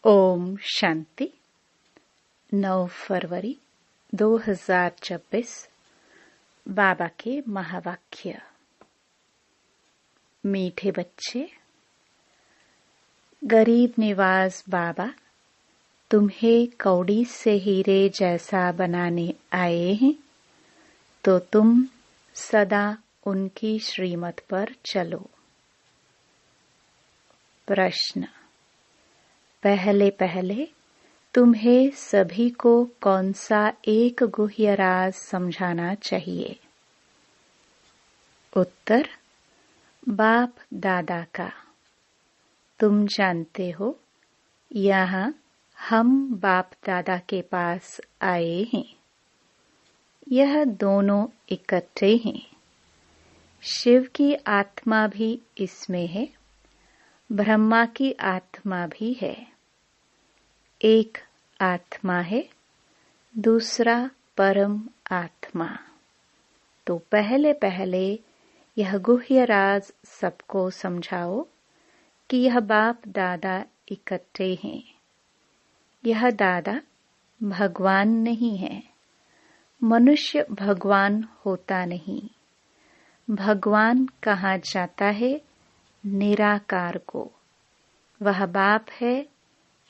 ओम शांति। 9 फरवरी 2026 बाबा के महावाक्य। मीठे बच्चे, गरीब निवाज बाबा तुम्हें कौड़ी से हीरे जैसा बनाने आए हैं, तो तुम सदा उनकी श्रीमत पर चलो। प्रश्न: पहले पहले तुम्हें सभी को कौन सा एक गुह्य राज समझाना चाहिए? उत्तर: बाप दादा का। तुम जानते हो, यहाँ हम बाप दादा के पास आए हैं। यह दोनों इकट्ठे हैं। शिव की आत्मा भी इसमें है, ब्रह्मा की आत्मा भी है। एक आत्मा है, दूसरा परम आत्मा। तो पहले पहले यह गुह्य राज सबको समझाओ कि यह बाप दादा इकट्ठे हैं। यह दादा भगवान नहीं है। मनुष्य भगवान होता नहीं। भगवान कहा जाता है निराकार को। वह बाप है,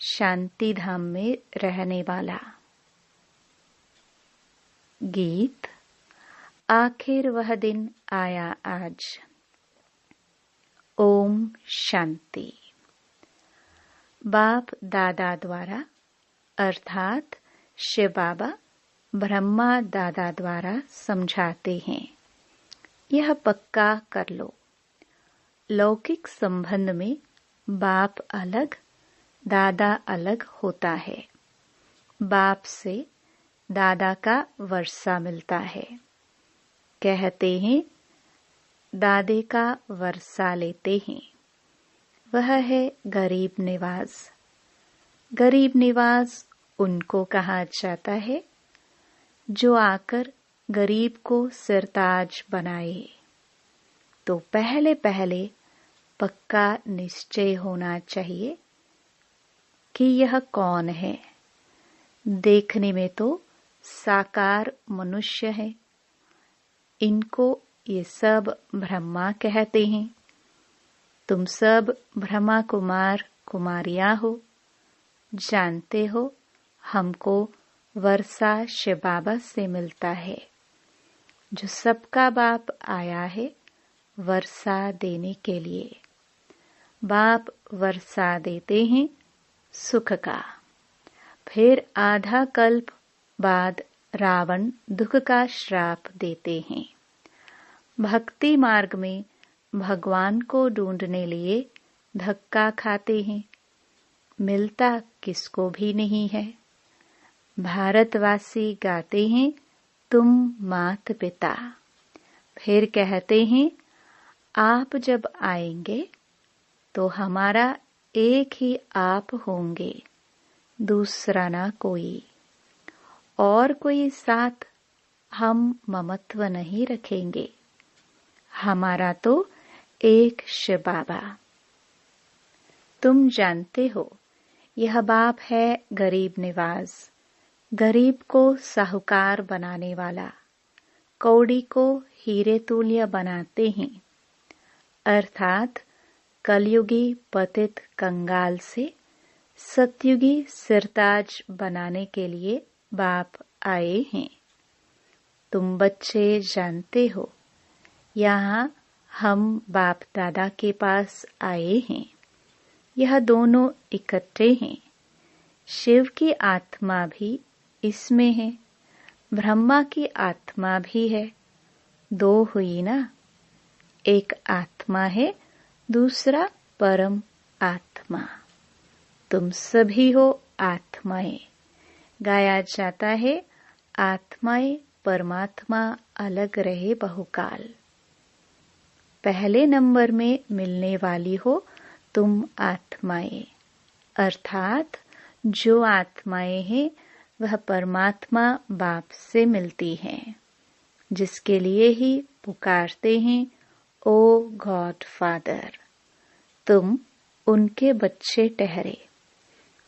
शांति धाम में रहने वाला। गीत। आखिर वह दिन आया आज। ओम शांति। बाप दादा द्वारा अर्थात शिव बाबा ब्रह्मा दादा द्वारा समझाते हैं। यह पक्का कर लो। लौकिक संबंध में बाप अलग, दादा अलग होता है। बाप से दादा का वर्षा मिलता है। कहते हैं दादे का वर्षा लेते हैं। वह है गरीब निवाज। गरीब निवाज उनको कहा जाता है जो आकर गरीब को सिरताज बनाए। तो पहले पहले पक्का निश्चय होना चाहिए कि यह कौन है। देखने में तो साकार मनुष्य है। इनको ये सब ब्रह्मा कहते हैं। तुम सब ब्रह्मा कुमार कुमारियां हो। जानते हो, हमको वर्षा शिव बाबा से मिलता है, जो सबका बाप आया है वर्षा देने के लिए। बाप वर्षा देते हैं सुख का। फिर आधा कल्प बाद रावण दुख का श्राप देते हैं। भक्ति मार्ग में भगवान को ढूंढने लिए धक्का खाते हैं। मिलता किसको भी नहीं है। भारतवासी गाते हैं तुम मात पिता। फिर कहते हैं आप जब आएंगे तो हमारा एक ही आप होंगे, दूसरा ना कोई। और कोई साथ हम ममत्व नहीं रखेंगे। हमारा तो एक शिव बाबा। तुम जानते हो, यह बाप है गरीब निवाज। गरीब को साहूकार बनाने वाला। कौड़ी को हीरे तुल्य बनाते हैं। अर्थात कलयुगी पतित कंगाल से सतयुगी सिरताज बनाने के लिए बाप आए हैं। तुम बच्चे जानते हो, यहाँ हम बाप दादा के पास आए हैं। यह दोनों इकट्ठे हैं। शिव की आत्मा भी इसमें है, ब्रह्मा की आत्मा भी है। दो हुई ना। एक आत्मा है, दूसरा परम आत्मा। तुम सभी हो आत्माएं। गाया जाता है आत्माएं परमात्मा अलग रहे बहुकाल। पहले नंबर में मिलने वाली हो तुम आत्माएं। अर्थात जो आत्माएं हैं वह परमात्मा बाप से मिलती हैं, जिसके लिए ही पुकारते हैं ओ गॉड फादर। तुम उनके बच्चे ठहरे।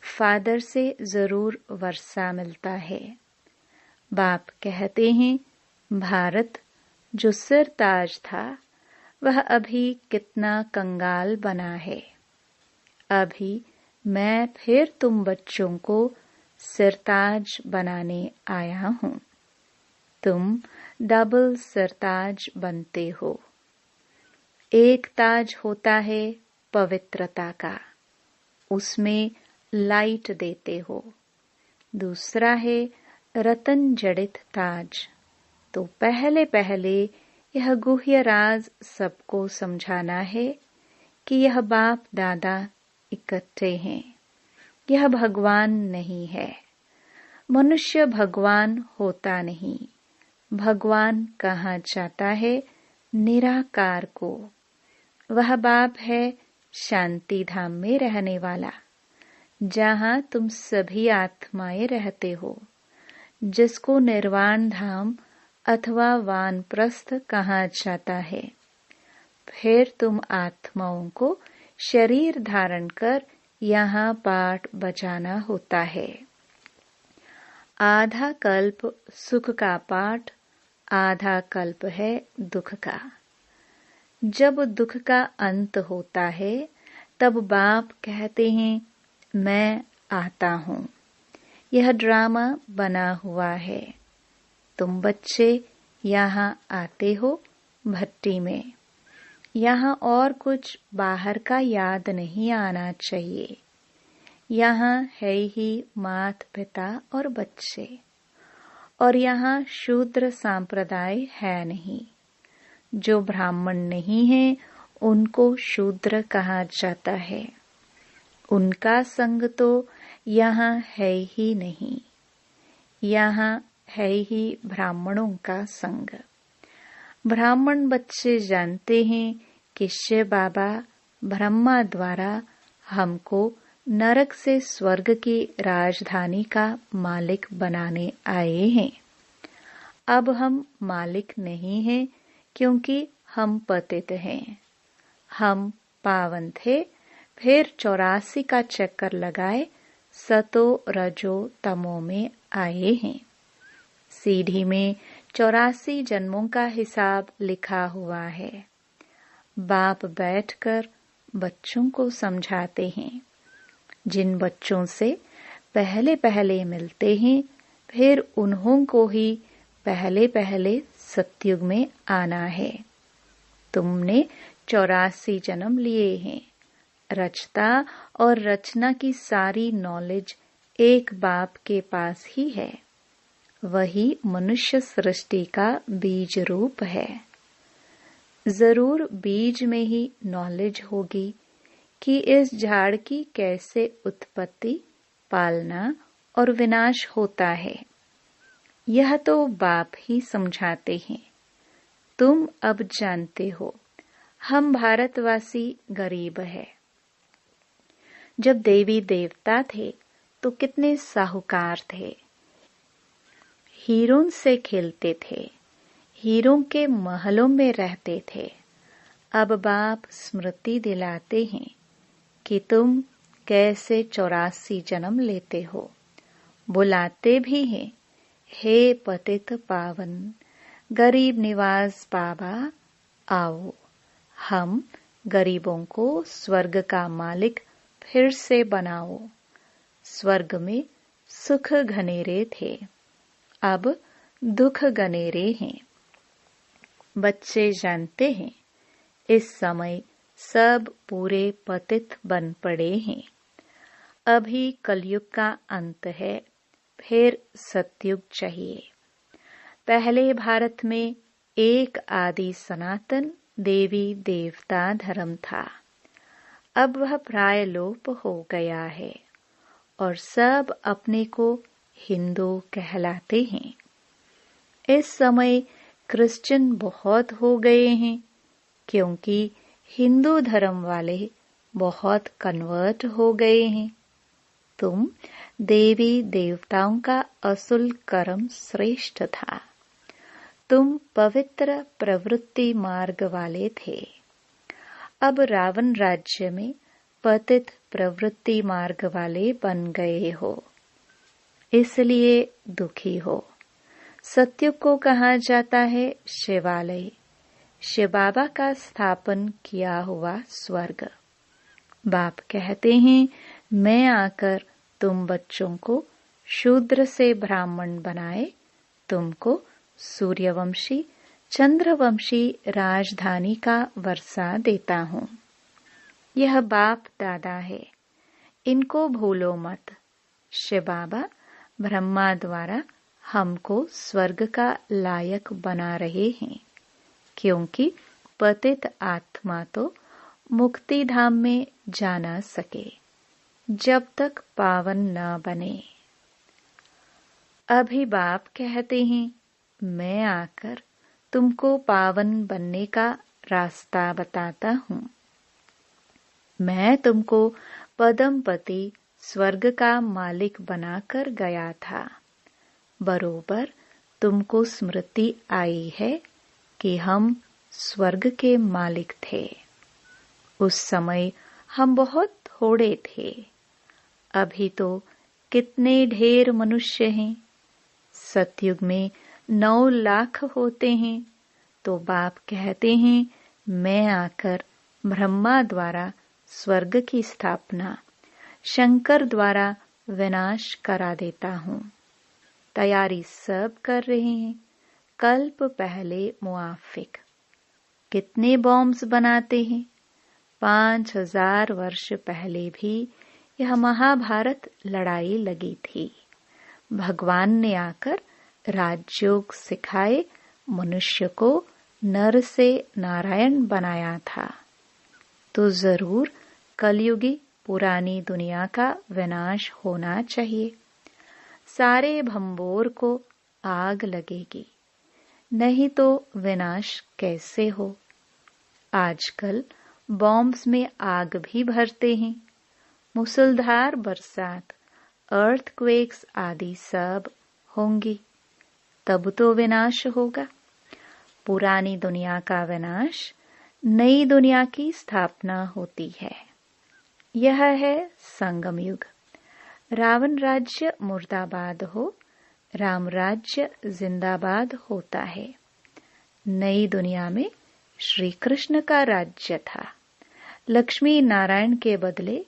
फादर से जरूर वर्षा मिलता है। बाप कहते हैं, भारत जो सिर ताज था वह अभी कितना कंगाल बना है। अभी मैं फिर तुम बच्चों को सिरताज बनाने आया हूँ। तुम डबल सिरताज बनते हो। एक ताज होता है पवित्रता का, उसमें लाइट देते हो। दूसरा है रतन जड़ित ताज। तो पहले पहले यह गुह्य राज सबको समझाना है कि यह बाप दादा इकट्ठे हैं। यह भगवान नहीं है। मनुष्य भगवान होता नहीं। भगवान कहा जाता है निराकार को। वह बाप है शांति धाम में रहने वाला, जहाँ तुम सभी आत्माएं रहते हो, जिसको निर्वाण धाम अथवा वानप्रस्थ कहा जाता है। फिर तुम आत्माओं को शरीर धारण कर यहाँ पाठ बजाना होता है। आधा कल्प सुख का पाठ, आधा कल्प है दुख का। जब दुख का अंत होता है तब बाप कहते हैं, मैं आता हूँ। यह ड्रामा बना हुआ है। तुम बच्चे यहाँ आते हो भट्टी में। यहाँ और कुछ बाहर का याद नहीं आना चाहिए। यहाँ है ही माता पिता और बच्चे, और यहाँ शूद्र संप्रदाय है नहीं। जो ब्राह्मण नहीं है उनको शूद्र कहा जाता है। उनका संग तो यहाँ है ही नहीं। यहाँ है ही ब्राह्मणों का संग। ब्राह्मण बच्चे जानते हैं कि शिव बाबा ब्रह्मा द्वारा हमको नरक से स्वर्ग की राजधानी का मालिक बनाने आए हैं। अब हम मालिक नहीं हैं, क्योंकि हम पतित हैं। हम पावन थे, फिर 84 का चक्कर लगाए सतो रजो तमो में आए हैं। सीढ़ी में 84 जन्मों का हिसाब लिखा हुआ है। बाप बैठकर बच्चों को समझाते हैं। जिन बच्चों से पहले पहले मिलते हैं, फिर उन्हों को ही पहले पहले सतयुग में आना है। तुमने 84 जन्म लिए हैं। रचता और रचना की सारी नॉलेज एक बाप के पास ही है। वही मनुष्य सृष्टि का बीज रूप है। जरूर बीज में ही नॉलेज होगी कि इस झाड़ की कैसे उत्पत्ति, पालना और विनाश होता है। यह तो बाप ही समझाते हैं। तुम अब जानते हो, हम भारतवासी गरीब है। जब देवी देवता थे तो कितने साहूकार थे। हीरों से खेलते थे, हीरों के महलों में रहते थे। अब बाप स्मृति दिलाते हैं कि तुम कैसे 84 जन्म लेते हो। बुलाते भी हैं, हे पतित पावन गरीब निवास बाबा, आओ। हम गरीबों को स्वर्ग का मालिक फिर से बनाओ। स्वर्ग में सुख घनेरे थे, अब दुख घनेरे हैं। बच्चे जानते हैं, इस समय सब पूरे पतित बन पड़े हैं। अभी कलयुग का अंत है, फिर सतयुग चाहिए। पहले भारत में एक आदि सनातन देवी देवता धर्म था। अब वह प्राय लोप हो गया है और सब अपने को हिंदू कहलाते हैं। इस समय क्रिश्चियन बहुत हो गए हैं, क्योंकि हिंदू धर्म वाले बहुत कन्वर्ट हो गए हैं। तुम देवी देवताओं का असुल कर्म श्रेष्ठ था। तुम पवित्र प्रवृत्ति मार्ग वाले थे। अब रावण राज्य में पतित प्रवृत्ति मार्ग वाले बन गए हो, इसलिए दुखी हो। सत्युग को कहा जाता है शिवालय, शिव बाबा का स्थापन किया हुआ स्वर्ग। बाप कहते हैं, मैं आकर तुम बच्चों को शूद्र से ब्राह्मण बनाए तुमको सूर्यवंशी चंद्रवंशी राजधानी का वर्षा देता हूँ। यह बाप दादा है, इनको भूलो मत। शिव बाबा ब्रह्मा द्वारा हमको स्वर्ग का लायक बना रहे हैं, क्योंकि पतित आत्मा तो मुक्ति धाम में जा न सके जब तक पावन न बने। अभी बाप कहते हैं, मैं आकर तुमको पावन बनने का रास्ता बताता हूँ। मैं तुमको पदमपति स्वर्ग का मालिक बनाकर गया था। बरोबर तुमको स्मृति आई है कि हम स्वर्ग के मालिक थे। उस समय हम बहुत थोड़े थे, अभी तो कितने ढेर मनुष्य हैं। सतयुग में 9 लाख होते हैं। तो बाप कहते हैं, मैं आकर ब्रह्मा द्वारा स्वर्ग की स्थापना, शंकर द्वारा विनाश करा देता हूँ। तैयारी सब कर रहे हैं। कल्प पहले मुआफिक कितने बॉम्ब्स बनाते हैं। 5000 वर्ष पहले भी यह महाभारत लड़ाई लगी थी। भगवान ने आकर राजयोग सिखाए, मनुष्य को नर से नारायण बनाया था। तो जरूर कलयुगी पुरानी दुनिया का विनाश होना चाहिए। सारे भंबोर को आग लगेगी, नहीं तो विनाश कैसे हो। आजकल बॉम्ब्स में आग भी भरते हैं। मुसलधार बरसात, अर्थक्वेक्स आदि सब होंगी, तब तो विनाश होगा। पुरानी दुनिया का विनाश, नई दुनिया की स्थापना होती है। यह है संगम युग। रावण राज्य मुर्दाबाद हो, राम राज्य जिंदाबाद होता है। नई दुनिया में श्री कृष्ण का राज्य था। लक्ष्मी नारायण के बदले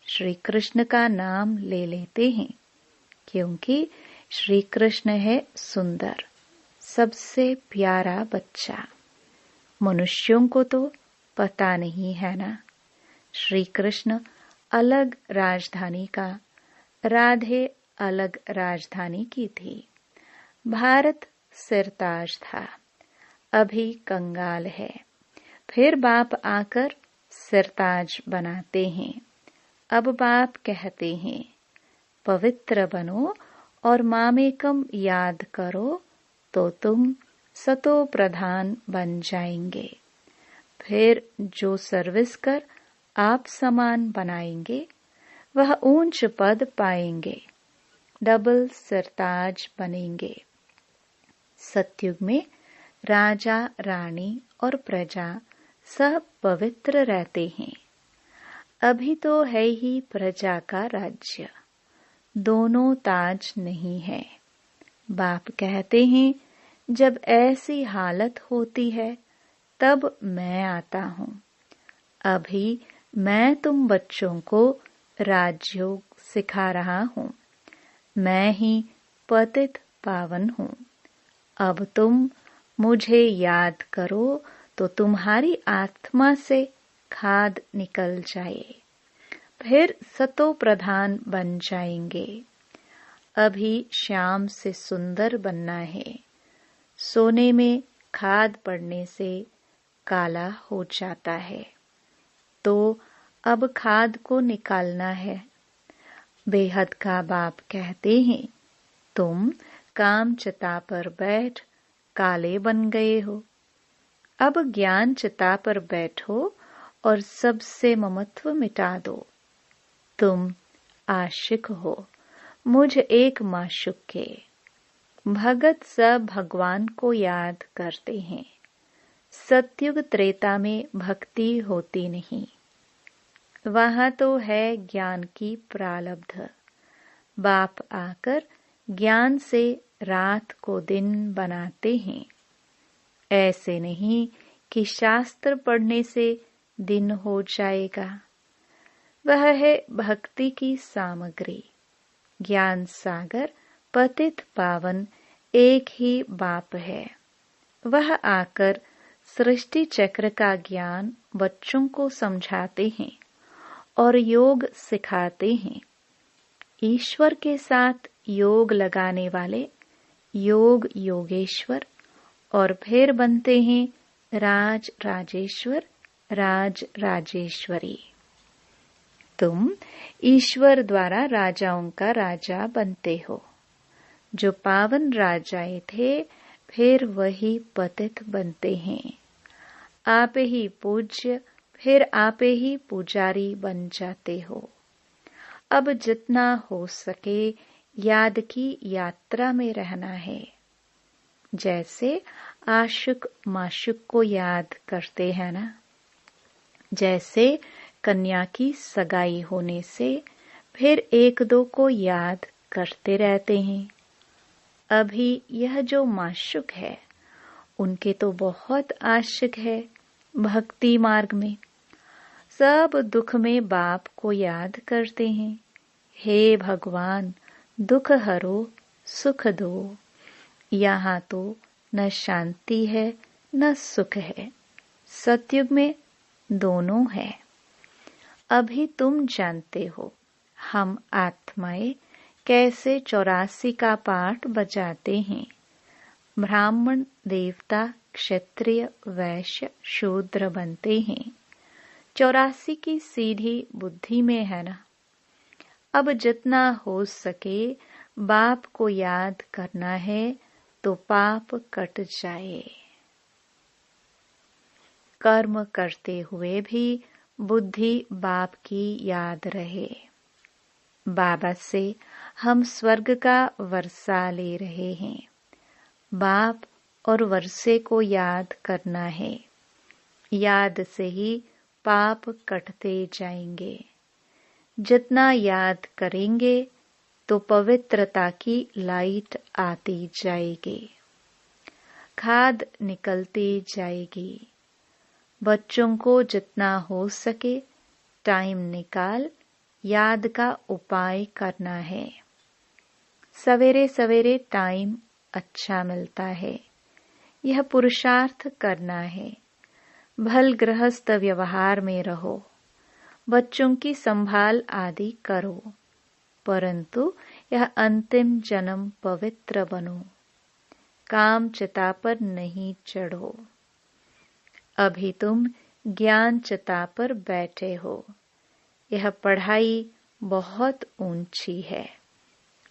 श्री कृष्ण का नाम ले लेते हैं, क्योंकि श्री कृष्ण है सुंदर, सबसे प्यारा बच्चा। मनुष्यों को तो पता नहीं है ना। श्री कृष्ण अलग राजधानी का, राधे अलग राजधानी की थी। भारत सिरताज था, अभी कंगाल है। फिर बाप आकर सिरताज बनाते हैं। अब बाप कहते हैं, पवित्र बनो और मामेकम याद करो तो तुम सतो प्रधान बन जाएंगे। फिर जो सर्विस कर आप समान बनाएंगे, वह ऊंच पद पाएंगे, डबल सिरताज बनेंगे। सतयुग में राजा रानी और प्रजा सब पवित्र रहते हैं। अभी तो है ही प्रजा का राज्य, दोनों ताज नहीं है। बाप कहते हैं, जब ऐसी हालत होती है तब मैं आता हूँ। अभी मैं तुम बच्चों को राजयोग सिखा रहा हूँ। मैं ही पतित पावन हूँ। अब तुम मुझे याद करो तो तुम्हारी आत्मा से खाद निकल जाए, फिर सतो प्रधान बन जाएंगे। अभी श्याम से सुंदर बनना है। सोने में खाद पड़ने से काला हो जाता है, तो अब खाद को निकालना है। बेहद का बाप कहते हैं, तुम काम चिता पर बैठ काले बन गए हो। अब ज्ञान चिता पर बैठो और सबसे ममत्व मिटा दो। तुम आशिक हो मुझ एक माशुक के। भगत सब भगवान को याद करते हैं। सतयुग त्रेता में भक्ति होती नहीं। वहां तो है ज्ञान की प्रारब्ध। बाप आकर ज्ञान से रात को दिन बनाते हैं। ऐसे नहीं कि शास्त्र पढ़ने से दिन हो जाएगा। वह है भक्ति की सामग्री। ज्ञान सागर पतित पावन एक ही बाप है। वह आकर सृष्टि चक्र का ज्ञान बच्चों को समझाते हैं और योग सिखाते हैं। ईश्वर के साथ योग लगाने वाले योग योगेश्वर और फिर बनते हैं राज राजेश्वर, राज राजेश्वरी। तुम ईश्वर द्वारा राजाओं का राजा बनते हो। जो पावन राजाए थे फिर वही पतित बनते हैं। आप ही पूज्य फिर आप ही पुजारी बन जाते हो। अब जितना हो सके याद की यात्रा में रहना है। जैसे आशुक माशुक को याद करते हैं ना, जैसे कन्या की सगाई होने से फिर एक दो को याद करते रहते हैं। अभी यह जो माशुक है उनके तो बहुत आशिक है भक्ति मार्ग में। सब दुख में बाप को याद करते हैं। हे भगवान, दुख हरो सुख दो। यहाँ तो न शांति है न सुख है, सतयुग में दोनों है। अभी तुम जानते हो हम आत्माएं कैसे 84 का पाठ बजाते हैं। ब्राह्मण देवता क्षत्रिय वैश्य शूद्र बनते हैं। 84 की सीढ़ी बुद्धि में है ना। अब जितना हो सके बाप को याद करना है तो पाप कट जाए। कर्म करते हुए भी बुद्धि बाप की याद रहे। बाबा से हम स्वर्ग का वर्षा ले रहे हैं। बाप और वर्षे को याद करना है। याद से ही पाप कटते जाएंगे। जितना याद करेंगे तो पवित्रता की लाइट आती जाएगी, खाद निकलती जाएगी। बच्चों को जितना हो सके टाइम निकाल याद का उपाय करना है। सवेरे सवेरे टाइम अच्छा मिलता है, यह पुरुषार्थ करना है। भल गृहस्थ व्यवहार में रहो, बच्चों की संभाल आदि करो, परंतु यह अंतिम जन्म पवित्र बनो। काम चिता पर नहीं चढ़ो। अभी तुम ज्ञान चिता पर बैठे हो। यह पढ़ाई बहुत ऊंची है।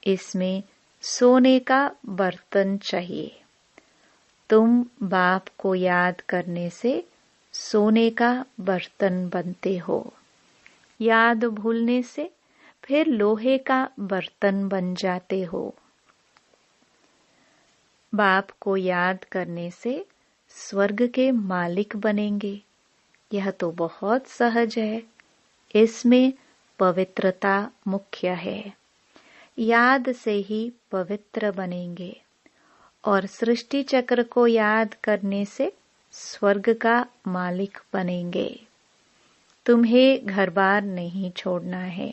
इसमें सोने का बर्तन चाहिए। तुम बाप को याद करने से सोने का बर्तन बनते हो। याद भूलने से फिर लोहे का बर्तन बन जाते हो। बाप को याद करने से स्वर्ग के मालिक बनेंगे। यह तो बहुत सहज है। इसमें पवित्रता मुख्य है। याद से ही पवित्र बनेंगे और सृष्टि चक्र को याद करने से स्वर्ग का मालिक बनेंगे। तुम्हें घर बार नहीं छोड़ना है,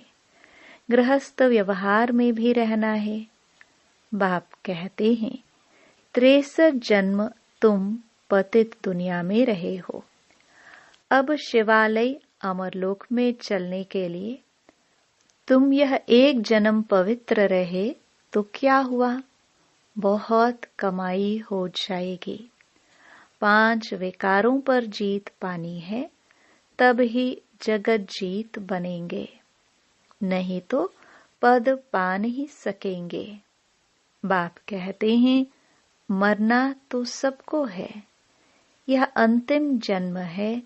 गृहस्थ व्यवहार में भी रहना है। बाप कहते हैं 63 जन्म तुम पतित दुनिया में रहे हो। अब शिवालय अमरलोक में चलने के लिए तुम यह एक जन्म पवित्र रहे तो क्या हुआ, बहुत कमाई हो जाएगी। 5 विकारों पर जीत पानी है, तब ही जगत जीत बनेंगे, नहीं तो पद पा नहीं सकेंगे। बाप कहते हैं मरना तो सबको है, यह अंतिम जन्म है,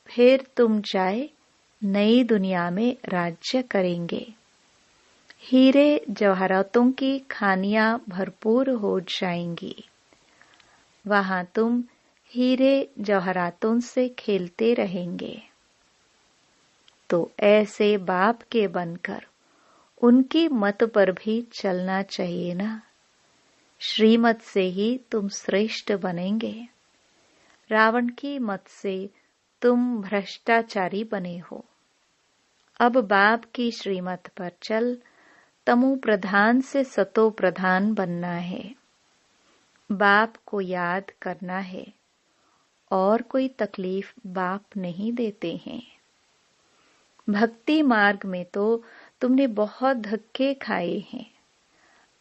फिर तुम जाए नई दुनिया में राज्य करेंगे। हीरे जवाहरातों की खानियां भरपूर हो जाएंगी। वहां तुम हीरे जवाहरातों से खेलते रहेंगे। तो ऐसे बाप के बनकर उनकी मत पर भी चलना चाहिए ना। श्रीमत से ही तुम श्रेष्ठ बनेंगे। रावण की मत से तुम भ्रष्टाचारी बने हो। अब बाप की श्रीमत पर चल तमो प्रधान से सतो प्रधान बनना है। बाप को याद करना है और कोई तकलीफ बाप नहीं देते हैं। भक्ति मार्ग में तो तुमने बहुत धक्के खाए हैं।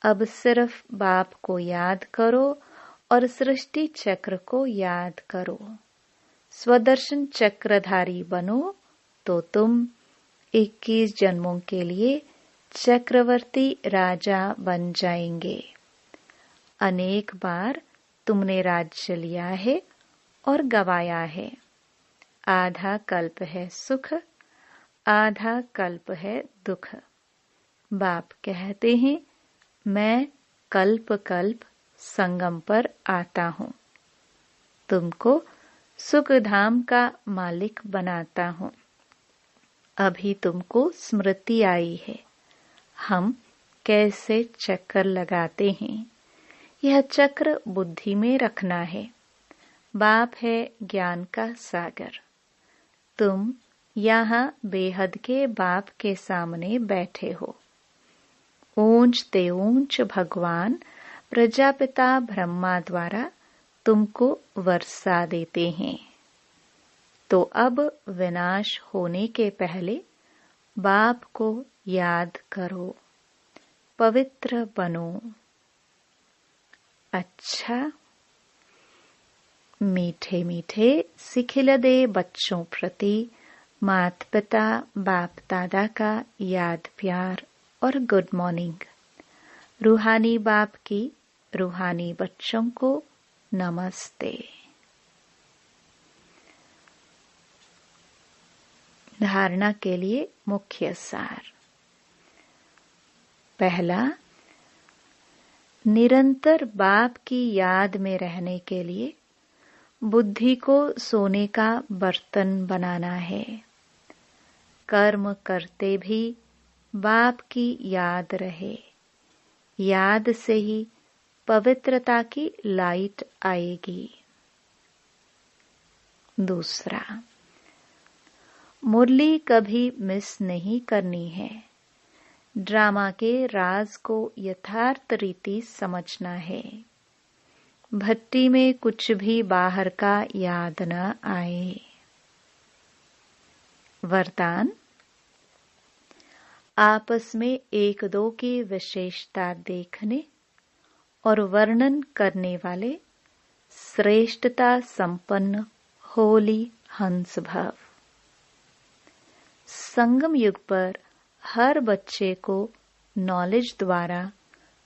अब सिर्फ बाप को याद करो और सृष्टि चक्र को याद करो। स्वदर्शन चक्रधारी बनो तो तुम 21 जन्मों के लिए चक्रवर्ती राजा बन जाएंगे। अनेक बार तुमने राज्य लिया है और गवाया है। आधा कल्प है सुख, आधा कल्प है दुख। बाप कहते हैं मैं कल्प कल्प संगम पर आता हूँ, तुमको सुख धाम का मालिक बनाता हूँ। अभी तुमको स्मृति आई है हम कैसे चक्कर लगाते हैं। यह चक्र बुद्धि में रखना है। बाप है ज्ञान का सागर। तुम यहाँ बेहद के बाप के सामने बैठे हो। ऊंच ते ऊंच भगवान प्रजापिता ब्रह्मा द्वारा तुमको वर्षा देते हैं। तो अब विनाश होने के पहले बाप को याद करो, पवित्र बनो। अच्छा, मीठे मीठे सिखिल दे बच्चों प्रति माता पिता बाप दादा का याद प्यार और गुड मॉर्निंग। रूहानी बाप की रूहानी बच्चों को नमस्ते। धारणा के लिए मुख्य सार। पहला, निरंतर बाप की याद में रहने के लिए बुद्धि को सोने का बर्तन बनाना है। कर्म करते भी बाप की याद रहे। याद से ही पवित्रता की लाइट आएगी। दूसरा, मुरली कभी मिस नहीं करनी है। ड्रामा के राज को यथार्थ रीति समझना है। भट्टी में कुछ भी बाहर का याद न आए। वरदान, आपस में एक दो की विशेषता देखने और वर्णन करने वाले श्रेष्ठता संपन्न होली हंस भव। संगम युग पर हर बच्चे को नॉलेज द्वारा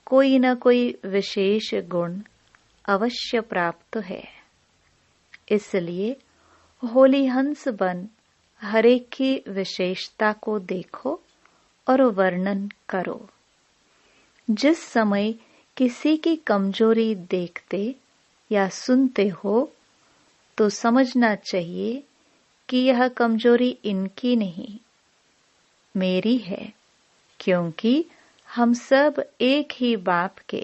कोई न कोई विशेष गुण अवश्य प्राप्त है। इसलिए होली हंस बन हरेक की विशेषता को देखो और वर्णन करो। जिस समय किसी की कमजोरी देखते या सुनते हो तो समझना चाहिए कि यह कमजोरी इनकी नहीं, मेरी है, क्योंकि हम सब एक ही बाप के,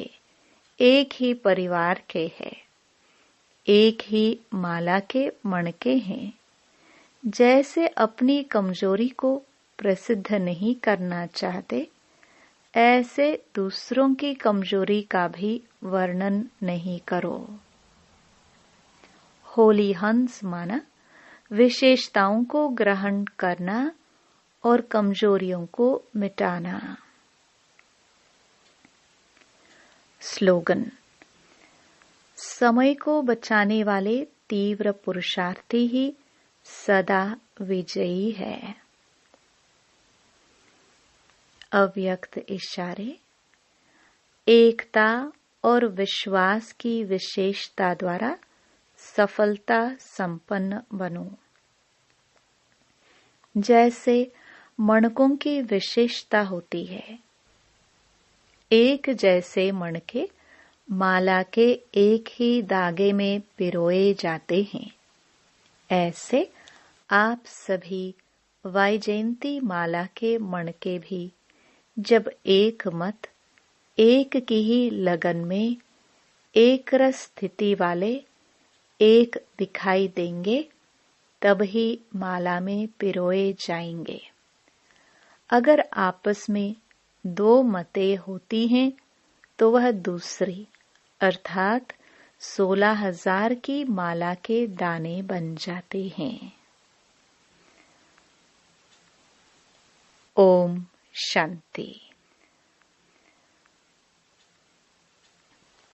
एक ही परिवार के हैं, एक ही माला के मणके हैं। जैसे अपनी कमजोरी को प्रसिद्ध नहीं करना चाहते, ऐसे दूसरों की कमजोरी का भी वर्णन नहीं करो। होली हंस माना विशेषताओं को ग्रहण करना और कमजोरियों को मिटाना। स्लोगन, समय को बचाने वाले तीव्र पुरुषार्थी ही सदा विजयी है। अव्यक्त इशारे, एकता और विश्वास की विशेषता द्वारा सफलता संपन्न बनो। जैसे मणकों की विशेषता होती है, एक जैसे मणके माला के एक ही धागे में पिरोए जाते हैं, ऐसे आप सभी वैजयंती माला के मणके भी जब एक मत एक की ही लगन में एक रस स्थिति वाले एक दिखाई देंगे, तब ही माला में पिरोए जाएंगे। अगर आपस में दो मतें होती हैं तो वह दूसरी अर्थात 16,000 की माला के दाने बन जाते हैं। ओम शांति।